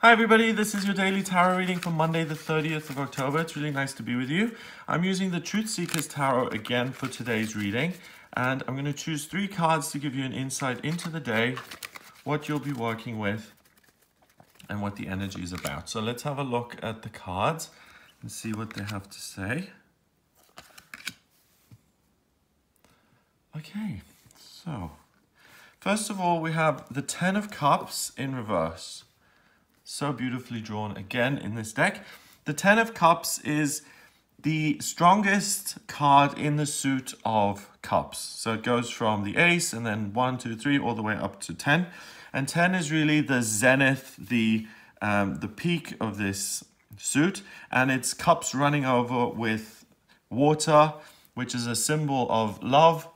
Hi everybody, this is your daily tarot reading for Monday the 30th of October. It's really nice to be with you. I'm using the Truth Seekers Tarot again for today's reading, and I'm going to choose 3 cards to give you an insight into the day, what you'll be working with, and what the energy is about. So let's have a look at the cards and see what they have to say. Okay, so first of all we have the 10 of Cups in reverse. So beautifully drawn again in this deck. The 10 of Cups is the strongest card in the suit of Cups. So it goes from the Ace and then 1, 2, 3 all the way up to 10. And 10 is really the zenith, the peak of this suit. And it's cups running over with water, which is a symbol of love,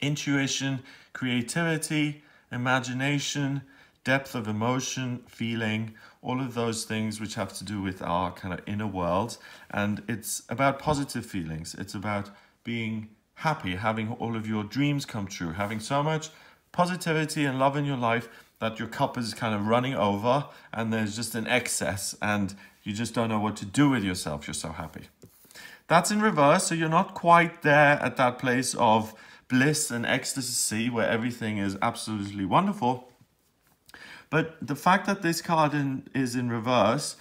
intuition, creativity, imagination, depth of emotion, feeling, all of those things which have to do with our kind of inner world. And it's about positive feelings. It's about being happy, having all of your dreams come true, having so much positivity and love in your life that your cup is kind of running over and there's just an excess and you just don't know what to do with yourself. You're so happy. That's in reverse, so you're not quite there at that place of bliss and ecstasy where everything is absolutely wonderful. But the fact that this card is in reverse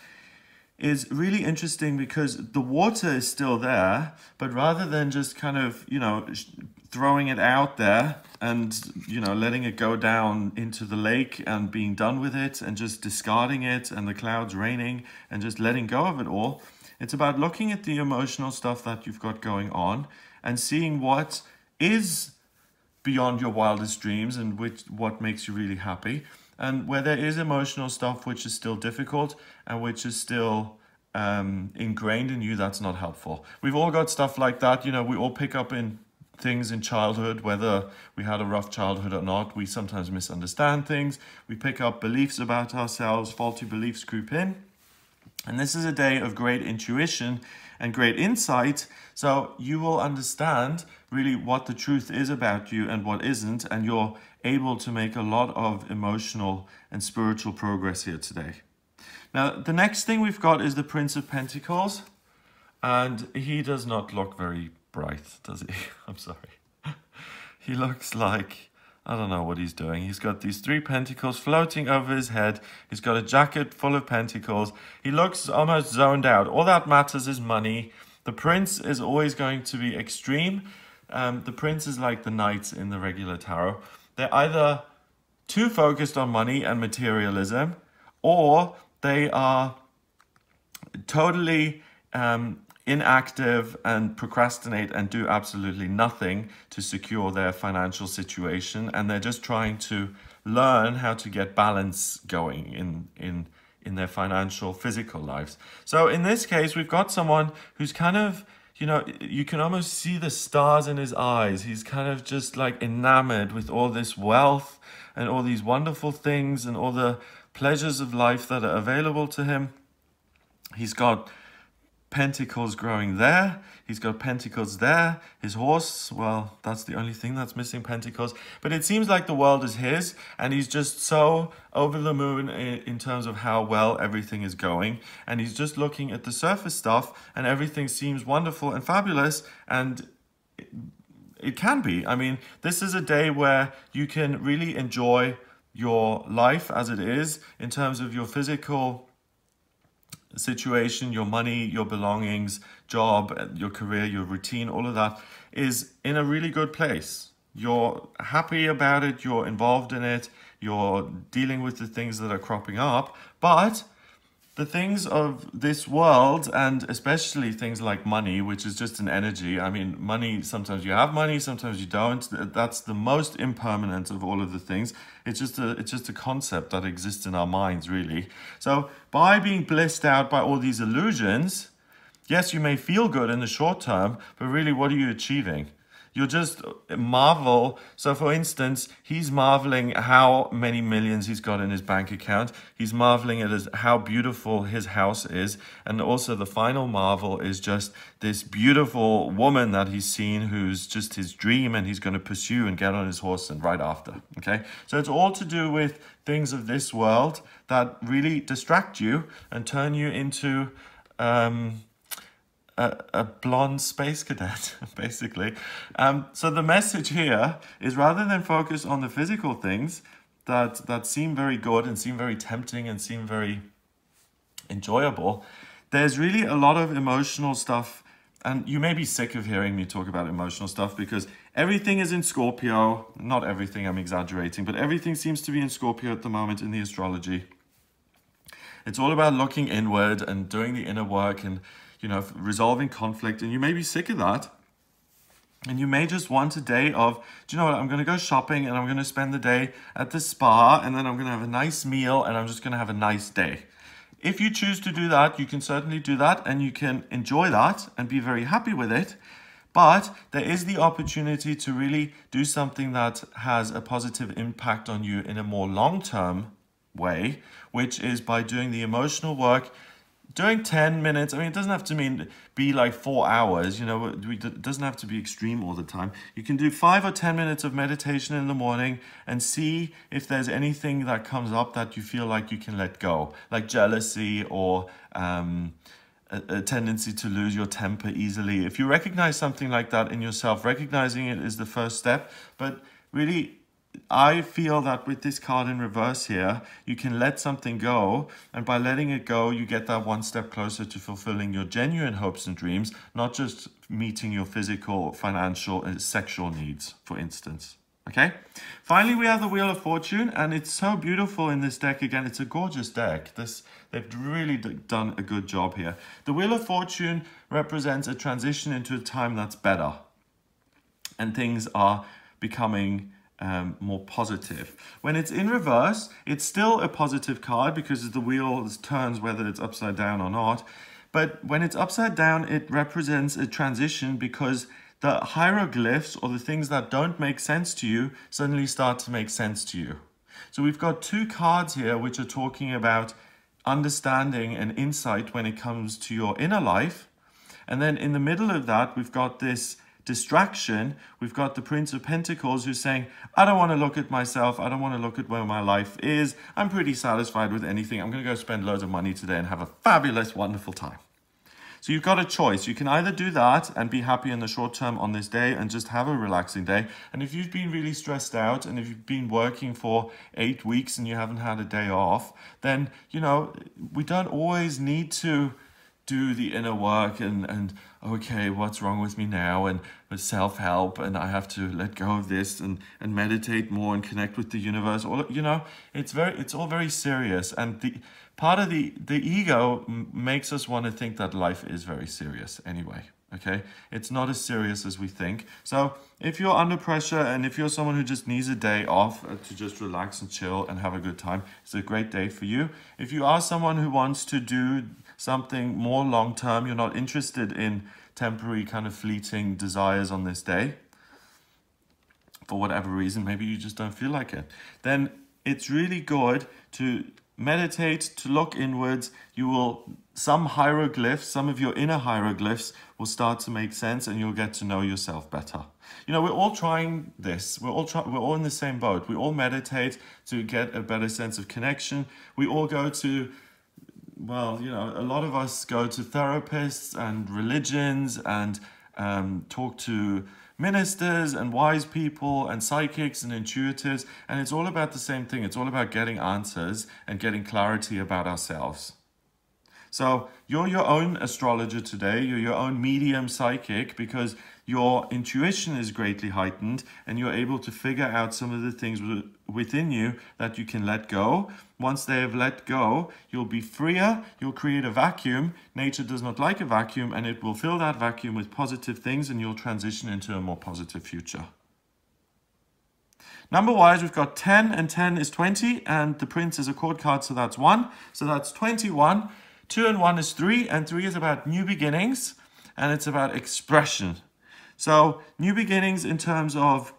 is really interesting because the water is still there, but rather than just kind of, throwing it out there and, letting it go down into the lake and being done with it and just discarding it and the clouds raining and just letting go of it all, it's about looking at the emotional stuff that you've got going on and seeing what is beyond your wildest dreams and what makes you really happy. And where there is emotional stuff which is still difficult and which is still ingrained in you, that's not helpful. We've all got stuff like that. We all pick up in things in childhood, whether we had a rough childhood or not. We sometimes misunderstand things. We pick up beliefs about ourselves, faulty beliefs creep in. And this is a day of great intuition and great insight. So you will understand really what the truth is about you and what isn't. And you're able to make a lot of emotional and spiritual progress here today. Now, the next thing we've got is the Prince of Pentacles. And he does not look very bright, does he? I'm sorry. He looks like, I don't know what he's doing. He's got these 3 pentacles floating over his head. He's got a jacket full of pentacles. He looks almost zoned out. All that matters is money. The prince is always going to be extreme. The prince is like the knight in the regular tarot. They're either too focused on money and materialism, or they are totally inactive and procrastinate and do absolutely nothing to secure their financial situation, and they're just trying to learn how to get balance going in their financial, physical lives. So in this case, we've got someone who's kind of, you can almost see the stars in his eyes. He's kind of just like enamored with all this wealth and all these wonderful things and all the pleasures of life that are available to him. He's got pentacles growing there. He's got pentacles there. His horse, well, that's the only thing that's missing, pentacles. But it seems like the world is his, and he's just so over the moon in terms of how well everything is going. And he's just looking at the surface stuff, and everything seems wonderful and fabulous, and it can be. I mean, this is a day where you can really enjoy your life as it is in terms of your physical situation, your money, your belongings, job, your career, your routine, all of that is in a really good place. You're happy about it, you're involved in it, you're dealing with the things that are cropping up, but the things of this world, and especially things like money, which is just an energy. I mean, money, sometimes you have money, sometimes you don't. That's the most impermanent of all of the things. It's just a concept that exists in our minds, really. So by being blissed out by all these illusions, yes, you may feel good in the short term, but really, what are you achieving? you'll just marvel. So for instance, he's marveling how many millions he's got in his bank account. He's marveling at how beautiful his house is. And also the final marvel is just this beautiful woman that he's seen who's just his dream, and he's going to pursue and get on his horse and right after. Okay, so it's all to do with things of this world that really distract you and turn you into a blonde space cadet, basically. So the message here is, rather than focus on the physical things that seem very good and seem very tempting and seem very enjoyable, there's really a lot of emotional stuff. And you may be sick of hearing me talk about emotional stuff, because everything is in Scorpio. Not everything, I'm exaggerating, but everything seems to be in Scorpio at the moment in the astrology. It's all about looking inward and doing the inner work and, you know, resolving conflict. And you may be sick of that. And you may just want a day of, do you know what, I'm going to go shopping and I'm going to spend the day at the spa, and then I'm going to have a nice meal and I'm just going to have a nice day. If you choose to do that, you can certainly do that, and you can enjoy that and be very happy with it. But there is the opportunity to really do something that has a positive impact on you in a more long-term way, which is by doing the emotional work, doing 10 minutes. I mean, it doesn't have to be like 4 hours, you know, it doesn't have to be extreme all the time. You can do 5 or 10 minutes of meditation in the morning and see if there's anything that comes up that you feel like you can let go, like jealousy or a tendency to lose your temper easily. If you recognize something like that in yourself, recognizing it is the first step. But really, I feel that with this card in reverse here, you can let something go, and by letting it go, you get that one step closer to fulfilling your genuine hopes and dreams, not just meeting your physical, financial, and sexual needs, for instance. Okay? Finally, we have the Wheel of Fortune, and it's so beautiful in this deck. Again, it's a gorgeous deck. They've really done a good job here. The Wheel of Fortune represents a transition into a time that's better, and things are becoming more positive. When it's in reverse, it's still a positive card because the wheel turns whether it's upside down or not. But when it's upside down, it represents a transition because the hieroglyphs, or the things that don't make sense to you, suddenly start to make sense to you. So we've got two cards here which are talking about understanding and insight when it comes to your inner life. And then in the middle of that, we've got this distraction. We've got the Prince of Pentacles who's saying, I don't want to look at myself. I don't want to look at where my life is. I'm pretty satisfied with anything. I'm going to go spend loads of money today and have a fabulous, wonderful time. So you've got a choice. You can either do that and be happy in the short term on this day and just have a relaxing day. And if you've been really stressed out and if you've been working for 8 weeks and you haven't had a day off, then, you know, we don't always need to do the inner work and okay, what's wrong with me now, and with self-help, and I have to let go of this and meditate more and connect with the universe. All, you know, it's all very serious, and the part of the ego makes us want to think that life is very serious anyway. Okay, it's not as serious as we think. So if you're under pressure and if you're someone who just needs a day off to just relax and chill and have a good time, it's a great day for you. If you are someone who wants to do something more long-term, you're not interested in temporary kind of fleeting desires on this day, for whatever reason, maybe you just don't feel like it, then it's really good to meditate, to look inwards. Some hieroglyphs, some of your inner hieroglyphs will start to make sense, and you'll get to know yourself better. You know, we're all trying this. We're all in the same boat. We all meditate to get a better sense of connection. We all go to, well, you know, a lot of us go to therapists and religions and talk to ministers and wise people and psychics and intuitives, and it's all about the same thing. It's all about getting answers and getting clarity about ourselves. So you're your own astrologer today. You're your own medium psychic because your intuition is greatly heightened and you're able to figure out some of the things within you that you can let go. Once they have let go, you'll be freer. You'll create a vacuum. Nature does not like a vacuum, and it will fill that vacuum with positive things, and you'll transition into a more positive future. Number-wise, we've got 10, and 10 is 20, and the Prince is a chord card, so that's 1. So that's 21. 2 and 1 is 3, and 3 is about new beginnings, and it's about expression. So new beginnings in terms of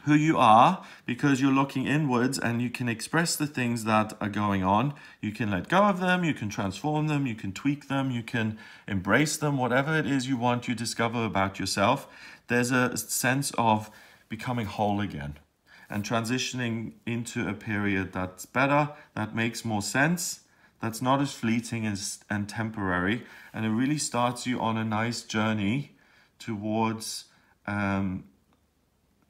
who you are, because you're looking inwards and you can express the things that are going on. You can let go of them, you can transform them, you can tweak them, you can embrace them, whatever it is you want, you discover about yourself. There's a sense of becoming whole again and transitioning into a period that's better, that makes more sense, that's not as fleeting and temporary, and it really starts you on a nice journey towards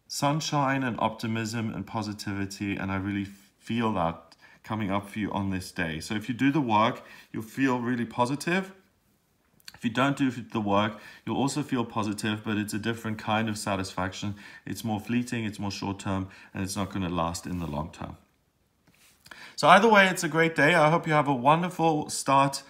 sunshine and optimism and positivity, and I really feel that coming up for you on this day. So if you do the work, you'll feel really positive. If you don't do the work, you'll also feel positive, but it's a different kind of satisfaction. It's more fleeting, it's more short term, and it's not going to last in the long term. So either way, it's a great day. I hope you have a wonderful start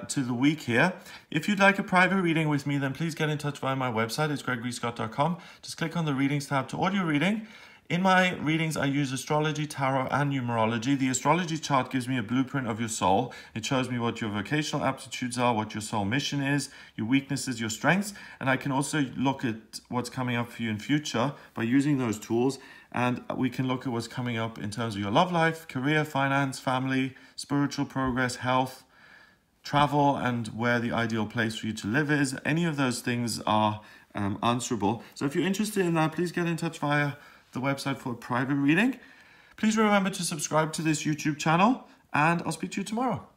to the week here. If you'd like a private reading with me, then please get in touch via my website. It's gregoryscott.com. Just click on the readings tab to audio reading. In my readings, I use astrology, tarot, and numerology. The astrology chart gives me a blueprint of your soul. It shows me what your vocational aptitudes are, what your soul mission is, your weaknesses, your strengths. And I can also look at what's coming up for you in future by using those tools. And we can look at what's coming up in terms of your love life, career, finance, family, spiritual progress, health, travel, and where the ideal place for you to live is. Any of those things are answerable. So if you're interested in that, please get in touch via the website for a private reading. Please remember to subscribe to this YouTube channel, and I'll speak to you tomorrow.